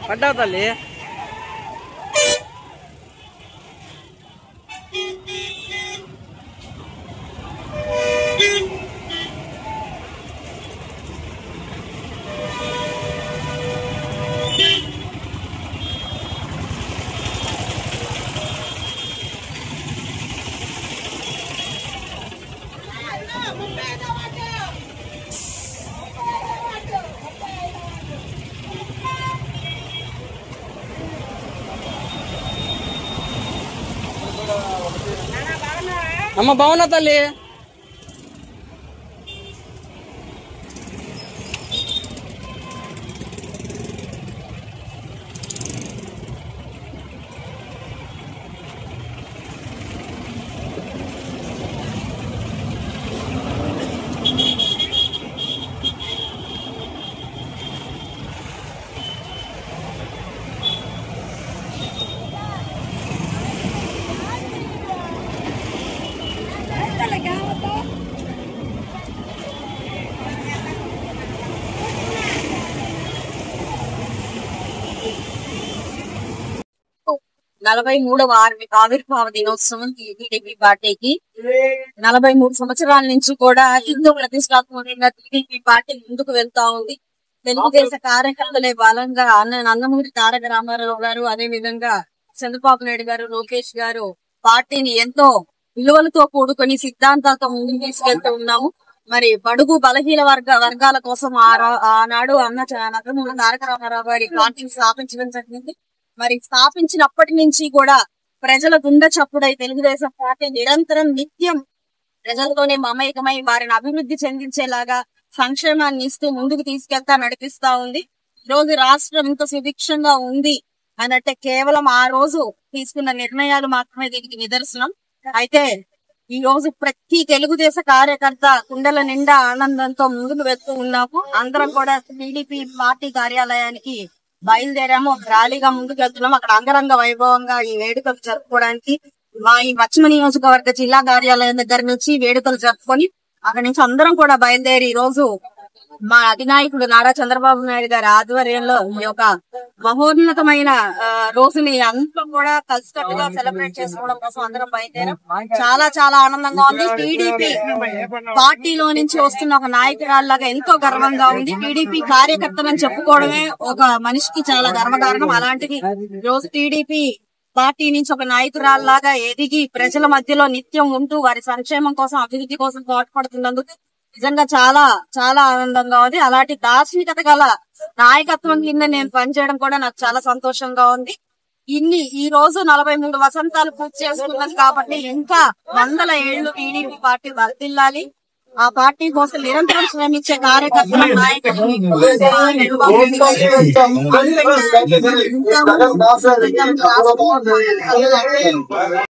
పడ్డా తల్లి అమ్మ బాగున్నా తల్లి నలభై మూడవ ఆవిర్భావ దినోత్సవం టీడీపీ పార్టీకి 43 సంవత్సరాల నుంచి కూడా హిందూ ప్రతిష్టాత్మకంగా టీడీపీ పార్టీ ముందుకు వెళ్తా ఉంది. తెలుగుదేశ కార్యకర్తలే బలంగా నందమూరి తారక రామారావు గారు, అదే విధంగా చంద్రబాబు నాయుడు గారు, లోకేష్ గారు పార్టీని ఎంతో విలువలతో కూడుకొని సిద్ధాంతాలతో ముందుకు తీసుకెళ్తూ ఉన్నాము. మరి బడుగు బలహీన వర్గాల కోసం ఆనాడు నందమూరి తారక రామారావు గారి పార్టీని స్థాపించడం జరిగింది. మరి స్థాపించినప్పటి నుంచి కూడా ప్రజల గుండె చప్పుడై తెలుగుదేశం పార్టీ నిరంతరం నిత్యం ప్రజలతోనే మమేకమై వారిని అభివృద్ధి చెందించేలాగా సంక్షేమాన్ని ఇస్తూ ముందుకు తీసుకెళ్తా నడిపిస్తా ఉంది. ఈ రోజు రాష్ట్రం ఇంత సుభిక్షంగా ఉంది అనంటే కేవలం ఆ రోజు తీసుకున్న నిర్ణయాలు మాత్రమే దీనికి నిదర్శనం. అయితే ఈ రోజు ప్రతి తెలుగుదేశ కార్యకర్త కుండల నిండా ఆనందంతో ముందుకు వెళ్తూ ఉన్నాము. అందరం కూడా టీడీపీ పార్టీ కార్యాలయానికి బయలుదేరాము. ర్యాలీగా ముందుకు వెళ్తున్నాము. అక్కడ అంగరంగ వైభవంగా ఈ వేడుకలు జరుపుకోవడానికి మా ఈ పశ్చిమ నియోజకవర్గ జిల్లా కార్యాలయం దగ్గర నుంచి వేడుకలు జరుపుకొని అక్కడి నుంచి అందరం కూడా బయలుదేరి ఈ రోజు మా అధినాయకుడు నారా చంద్రబాబు నాయుడు గారి ఆధ్వర్యంలో ఈ యొక్క మహోన్నతమైన రోజుని అంతా కూడా కలిసికట్టుగా సెలబ్రేట్ చేసుకోవడం కోసం అందరం బయలుదేరాం. చాలా చాలా ఆనందంగా ఉంది. టీడీపీ పార్టీలో నుంచి వస్తున్న ఒక నాయకురాల్లాగా ఎంతో గర్వంగా ఉంది. టీడీపీ కార్యకర్తలను చెప్పుకోవడమే ఒక మనిషికి చాలా గర్వకారణం. అలాంటిది ఈ రోజు టీడీపీ పార్టీ నుంచి ఒక నాయకురాల్లాగా ఎదిగి ప్రజల మధ్యలో నిత్యం ఉంటూ వారి సంక్షేమం కోసం అభివృద్ధి కోసం పాటుపడుతున్నందుకు నిజంగా చాలా చాలా ఆనందంగా ఉంది. అలాంటి దార్శనికత గల నాయకత్వం కింద నేను పనిచేయడం కూడా నాకు చాలా సంతోషంగా ఉంది. ఈ రోజు 43 వసంతాలు పూర్తి చేసుకున్నది కాబట్టి ఇంకా 100 ఏళ్లు టీడీపీ పార్టీ వర్ధిల్లాలి. ఆ పార్టీ కోసం నిరంతరం శ్రమించే కార్యకర్తల నాయకులు